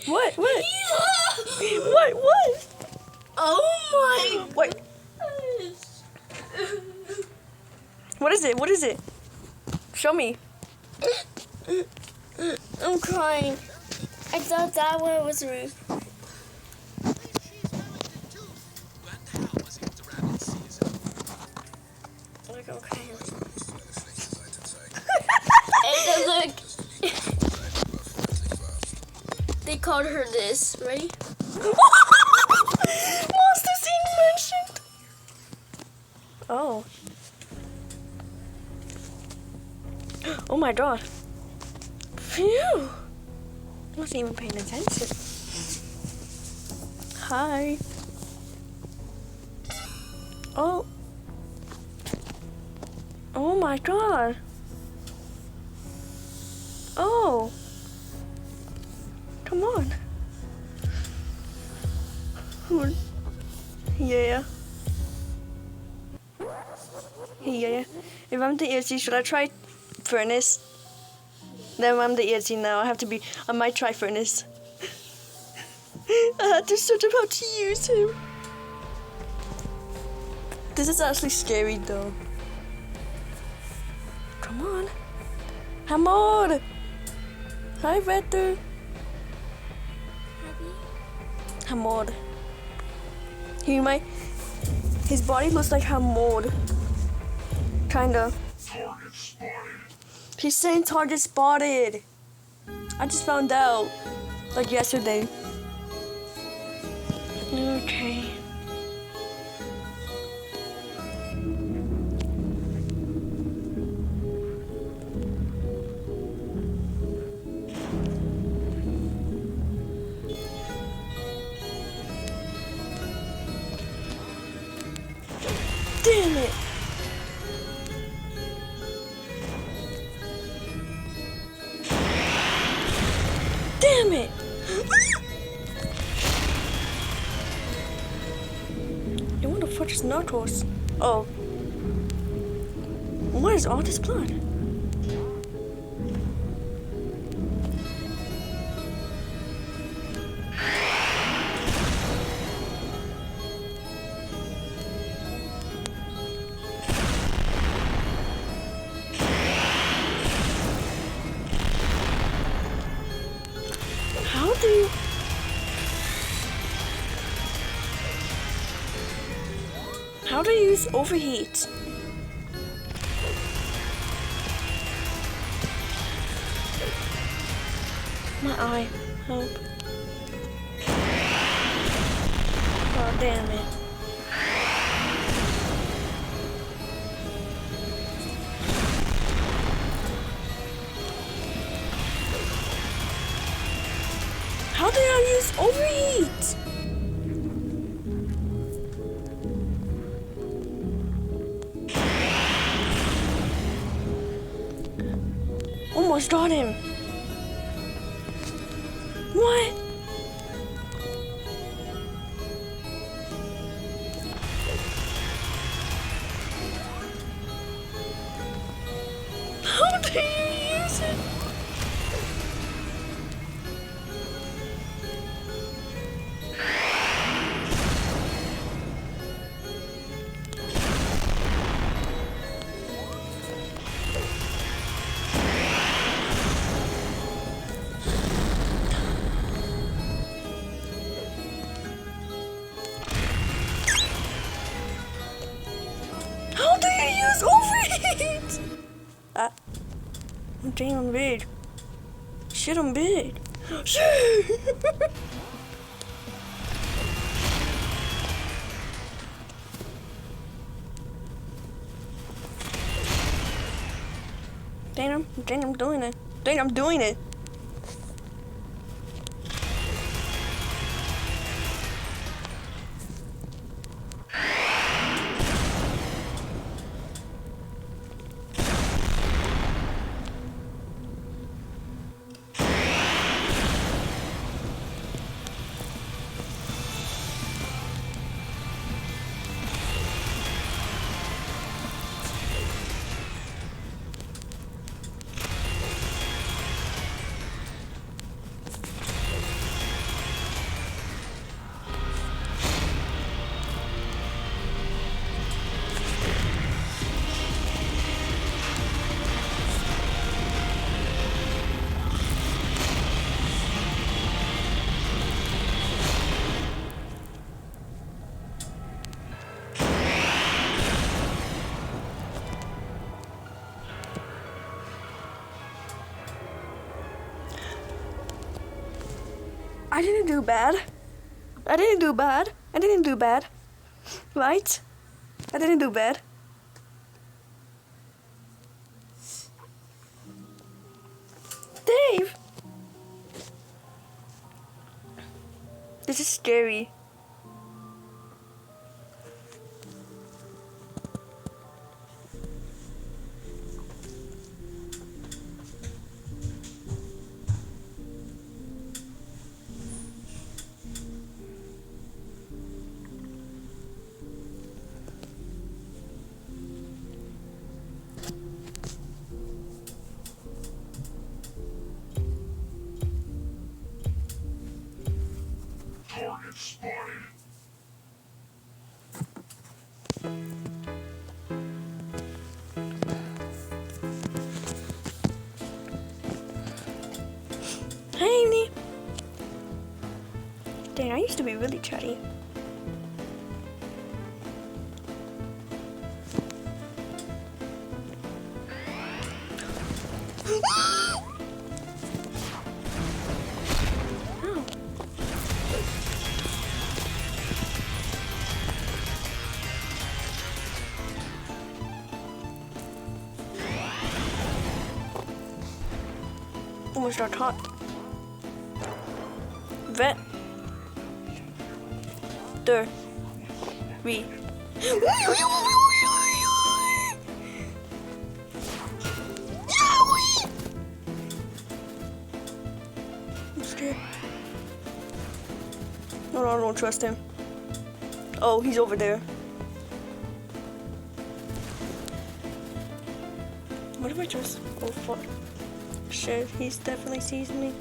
What? What? Oh my. Wait. What is it? Show me. I'm crying. I thought that one was Ruth. Look, I'm crying. And then look. They called her this. Ready? Monster scene mentioned. Oh. Oh my god. Phew. I wasn't even paying attention. Hi. Oh. Oh my god. Oh. Come on. Yeah. Yeah. If I'm the Itzy, should I try Furnace? No, I'm the Itzy now. I might try Furnace. I had to search up how to use him. This is actually scary though. Come on. Hamod! Hi, Vetter. Hamod. His body looks like Hamod. Kinda. Target spotted. He's saying target spotted. I just found out. Like yesterday. Okay. Damn it! Damn it! What the fuck is Narcos? Oh. What is all this blood? How do you use overheat? My eye. Help. Oh, damn it. How do I use overheat? Almost got him. What? How do you use it? How do you use overheat? I'm staying on bed. Shit on bed. Shit! Dang, I'm doing it. Dang, I'm doing it. I didn't do bad. I didn't do bad. I didn't do bad. Right? I didn't do bad. Dave! This is scary. Target spotted. Hey, Amy. Dang, I used to be really chatty. Oh. Almost got caught. Vet. Der. We. I'm scared. No, I don't trust him. Oh, he's over there. What if I just... Oh, fuck. Shit, he's definitely sees me.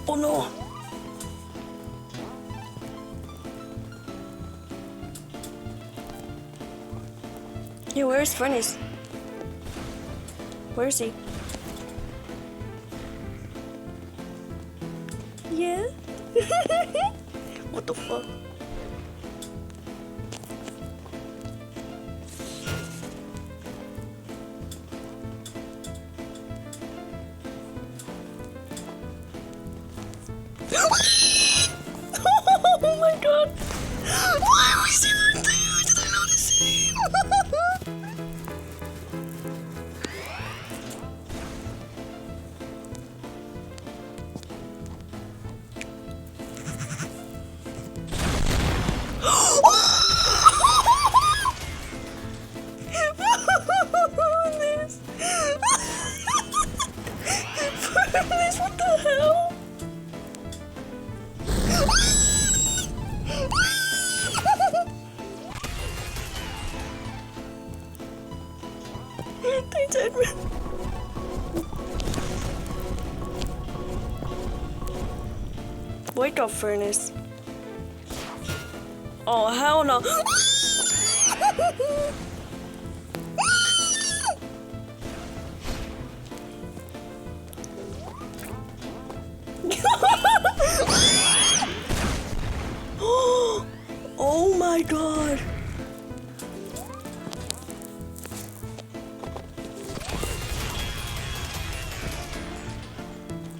Oh no! Yeah, where's Furnace? Where is he? Yeah? What the fuck? Oh my god! Why was he right there? Did I notice him? Furnace, what the hell? They did. Wake up, Furnace. Oh, hell no. Oh my god.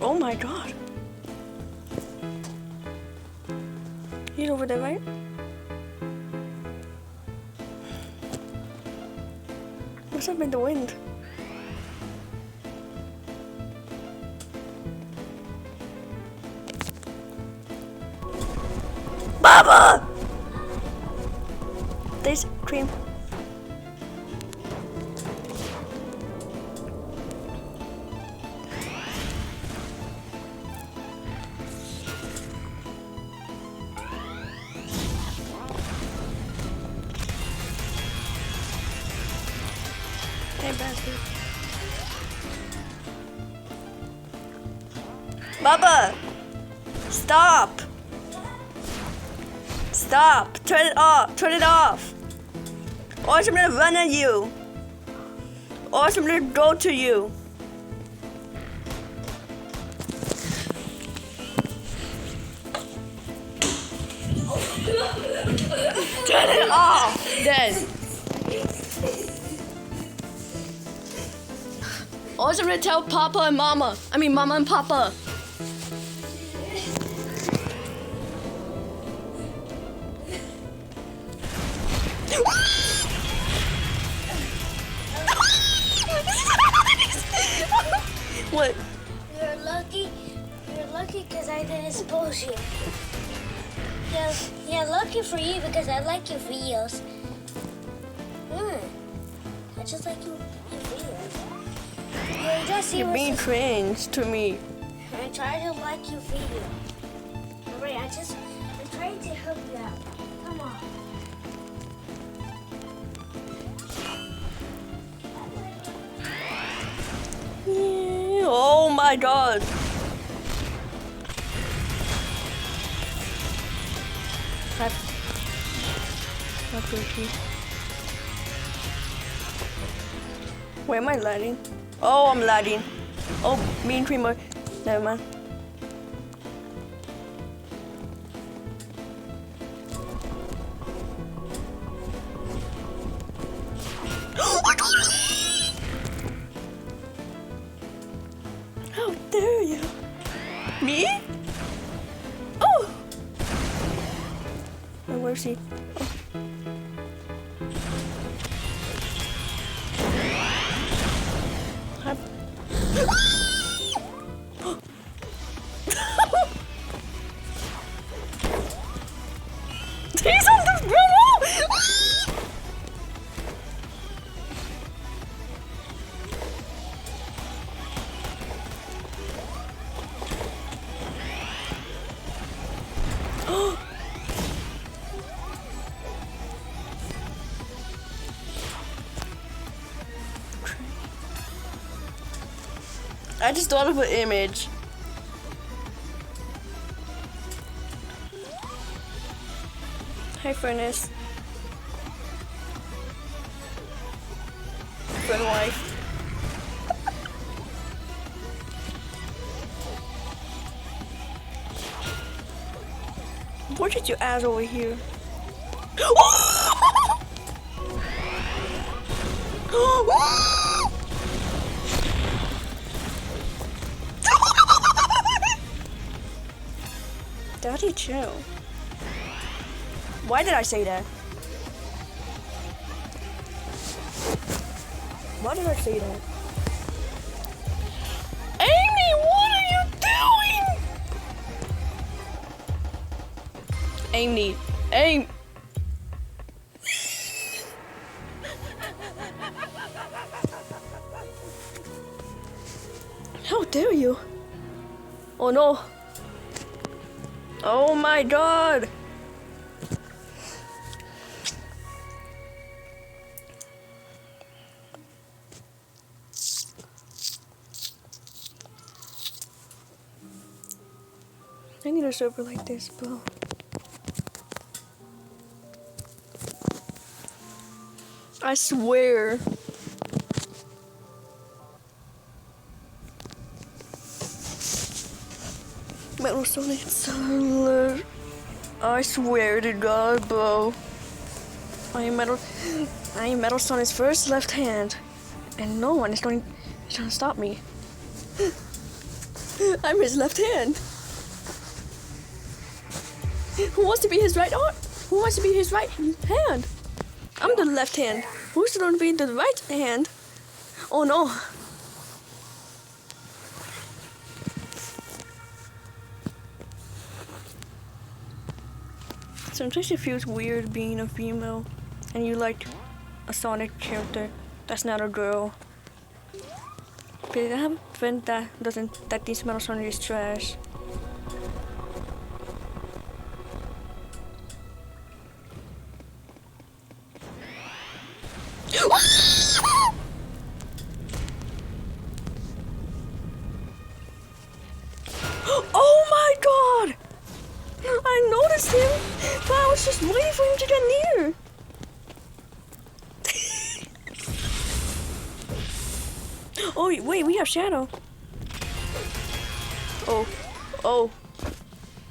Oh my god. He's over there, right? What's up in the wind? Baba! There's cream. Hey, bastard. Bubba! Stop! Stop! Turn it off! Turn it off! Or I'm gonna run at you! Or I'm gonna go to you! Turn it off! Then. Or I'm gonna tell Papa and Mama. I mean Mama and Papa. What? You're lucky because I didn't expose you. Yeah, lucky for you because I like your videos. I just like your videos. You're being cringe to me. I try to like your video. Alright, I'm trying to help you out. Come on. Oh my god. Where am I lagging? Oh, I'm lagging. Oh, me and Creamer. Never mind. How dare you? Me? Oh! Oh, where's he? Oh. He's on the bridle! I just thought of an image. Hey, Furnace. Friend wife. What did you add over here? Daddy, chill. Why did I say that? Why did I say that? Amy, what are you doing? Amy, Amy. How dare you? Oh no. Oh my god. I need a server like this, bro. I swear. Metal Sonic Solid. I swear to God, bro. I am Metal Sonic's first left hand, and no one is going to stop me. I'm his left hand. Who wants to be his right arm? Who wants to be his right hand? I'm the left hand. Who's going to be the right hand? Oh no. Sometimes it feels weird being a female and you like a Sonic character that's not a girl. Because I have a friend that thinks Metal Sonic is trash. I noticed him, but I was just waiting for him to get near. Oh, wait, we have Shadow. Oh, oh,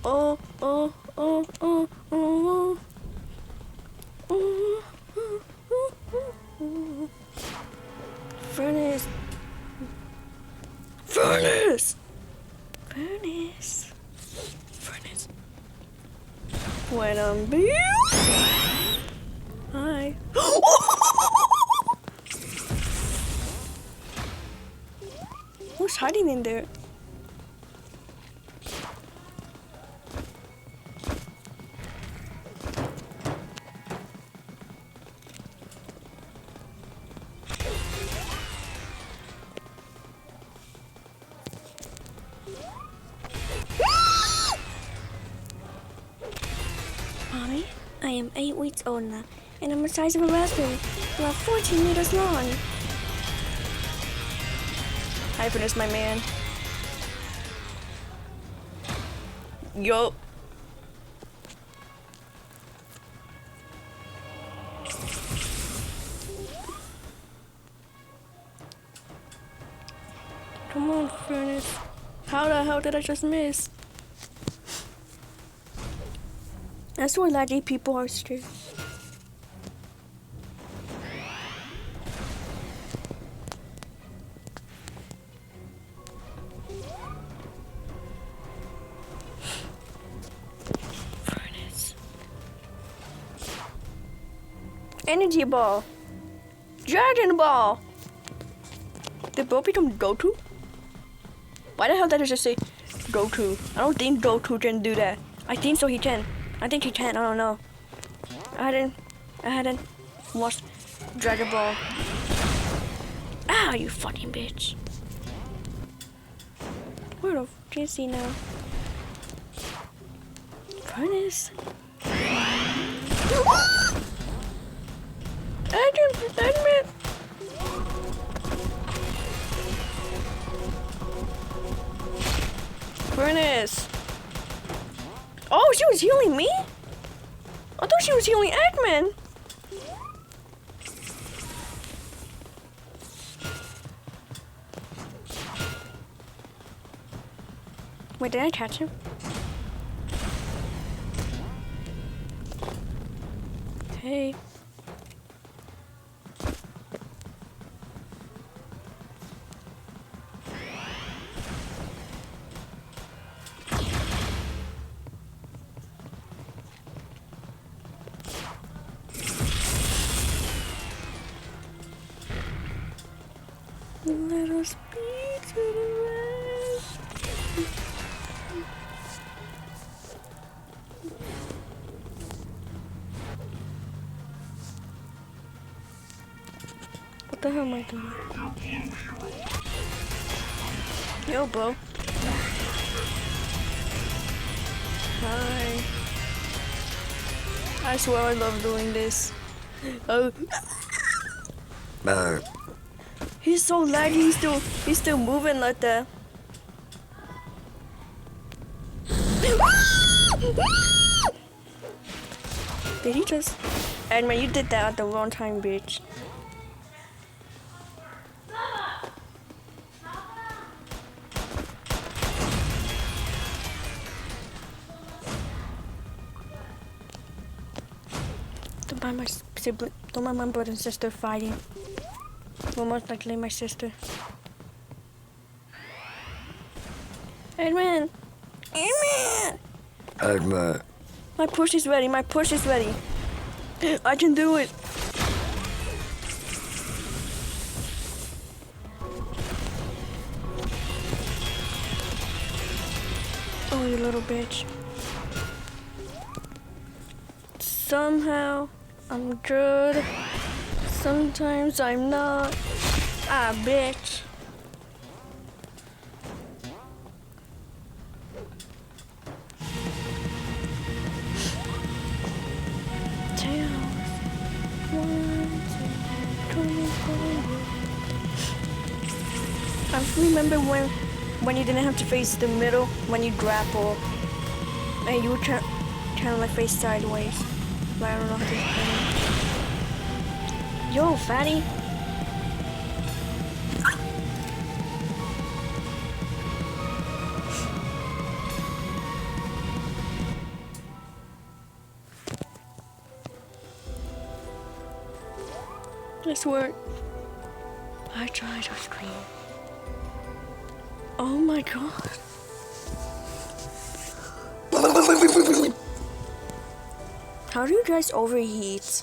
oh, oh, oh, oh, oh, oh, oh. Furnace. Furnace. Furnace. Furnace. When I'm being. Hi. Who's hiding in there? Mommy, I am 8 weeks old now, and I'm the size of a raspberry, about 14 meters long. Hi, Furnace, my man. Yo. Come on, Furnace. How the hell did I just miss? That's why laggy people are scared. Furnace. Energy ball. Dragon ball. Did both become Goku? Why the hell did I just say Goku? I don't think Goku can do that. I think so he can. I think he can, I don't know. I hadn't watched Dragon Ball. Ah, you fucking bitch. Where the f is he now? Furnace. Admin. Furnace. Oh, she was healing me? I thought she was healing Eggman. Wait, did I catch him? Hey. Let us be to the rest. What the hell am I doing? Yo, bro. Hi. I swear I love doing this. Oh. He's so laggy, he's still moving like that. Did he just... Edmund, you did that at the wrong time, bitch. Don't mind my sibling, don't mind my brother and sister fighting. Well, most likely my sister. Edmund! Edmund! Edmund. My push is ready, my push is ready. I can do it. Oh, you little bitch. Somehow, I'm good. Sometimes I'm not. Ah, bitch. I remember when you didn't have to face the middle when you grapple, and kind of like face sideways. But I don't know how to explain it. Yo, fatty. Nice work. I tried to scream. Oh my god. How do you guys overheat?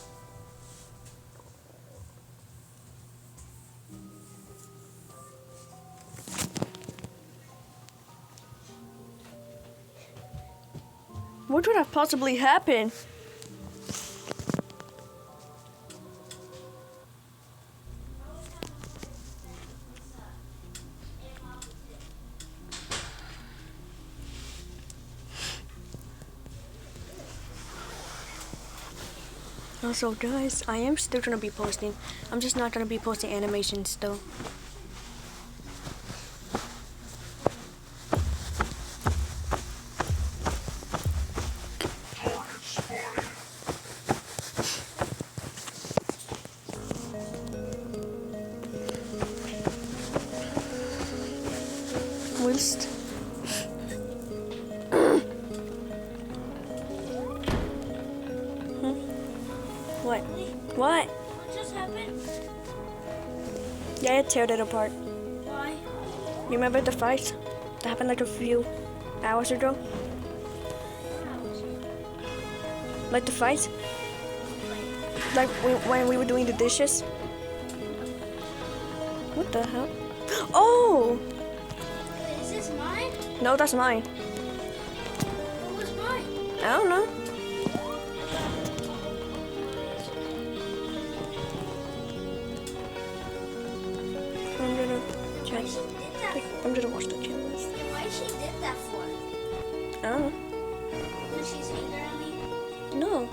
What could have possibly happened? Also, guys, I am still gonna be posting. I'm just not gonna be posting animations though. Target spotted. Whilst What? What? What just happened? Yeah, I teared it apart. Why? Remember the fight that happened like a few hours ago? Like the fight? Like when we were doing the dishes? What the hell? Oh! Wait, is this mine? No, that's mine. What was mine? I don't know. I'm gonna check. She did that for? I'm gonna watch the channels. Yeah, why she did that for? I don't know. Because she's angry at me? No,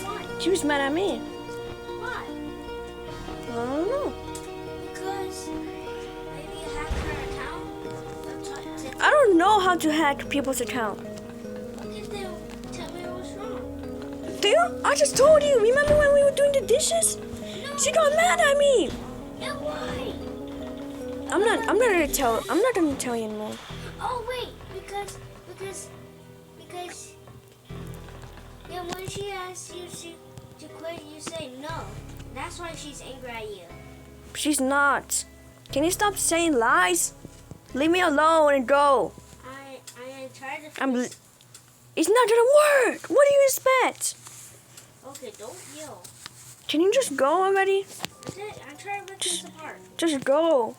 Why? she was mad at me. Why? I don't know. Because maybe you hacked her account? I don't know how to hack people's account. Okay, then tell me what's wrong. Do you? I just told you. Remember when we were doing the dishes? No. She got mad at me. No, why? I'm not gonna tell you anymore. Oh wait, because yeah, when she asks you to quit, you say no. That's why she's angry at you. She's not. Can you stop saying lies? Leave me alone and go. I tried to. I'm. It's not gonna work. What do you expect? Okay, don't yell. Can you just go already? I tried to rip this apart. Just go.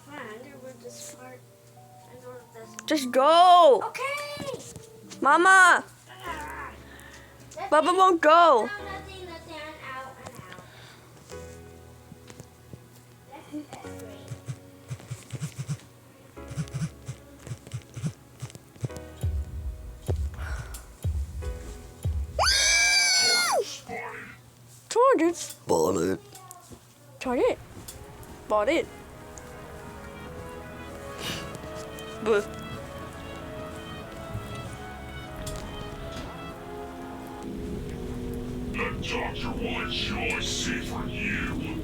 Fine, I'm gonna rip this apart. I know that that's. Just go. Okay. Mama, Bubba won't go. No, nothing. I'm out. That's great. Target spotted. Target. Bought it. Target. Bought it. Buh. The doctor will enjoy saving you.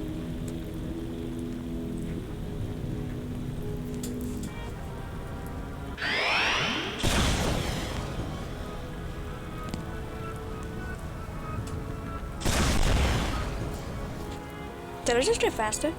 Did I just get faster?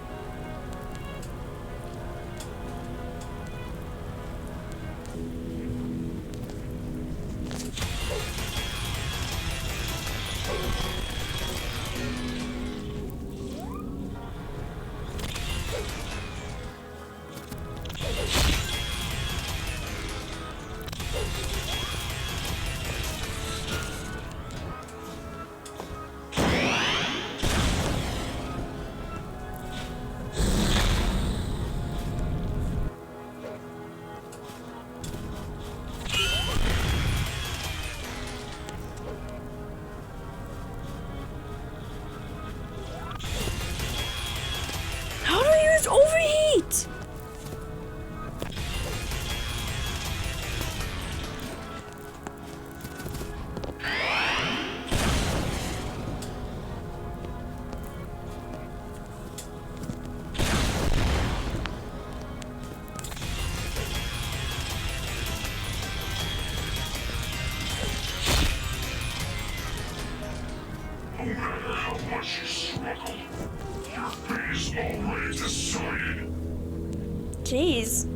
fate is already decided. Jeez.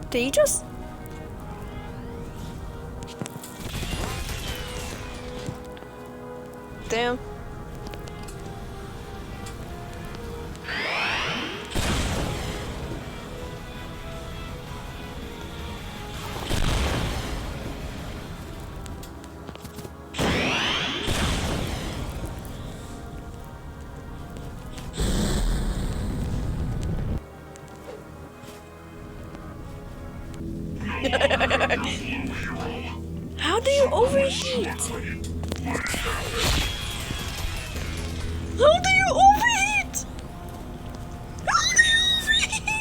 Did he just? Damn. How do you overheat? How do you overheat? How do you overheat?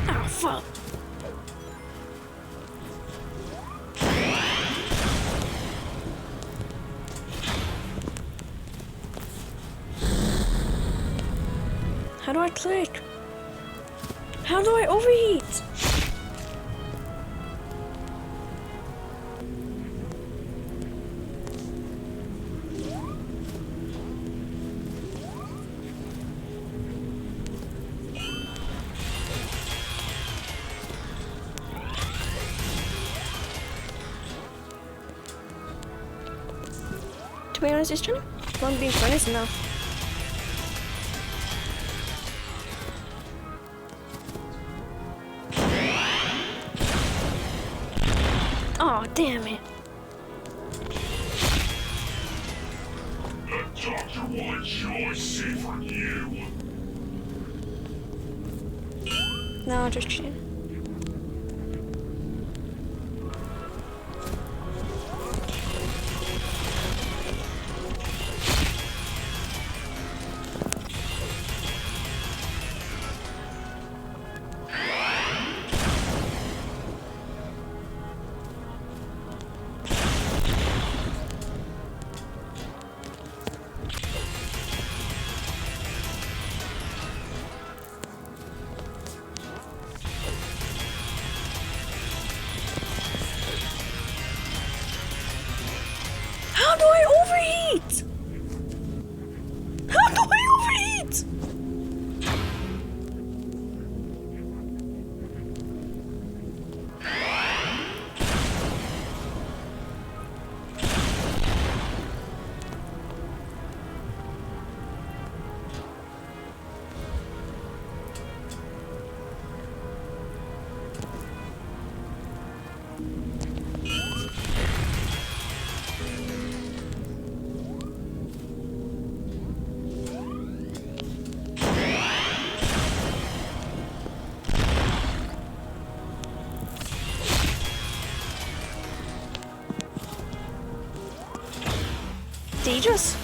Oh fuck. How do I click? How do I overheat? To be honest, it's trying to want to be furnace now. Oh, damn it. The doctor wants your safe on you. No, just cheating. How do I overheat? How do I overheat? Did he just?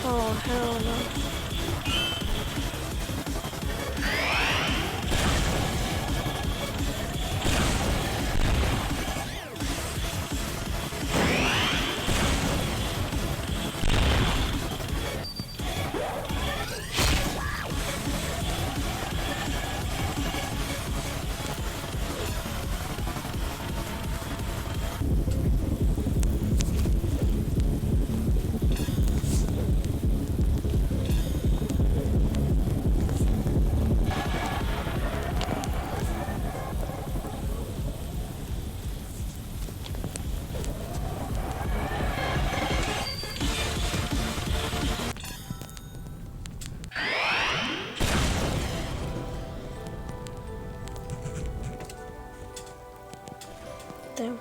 Oh, hell no. Damn.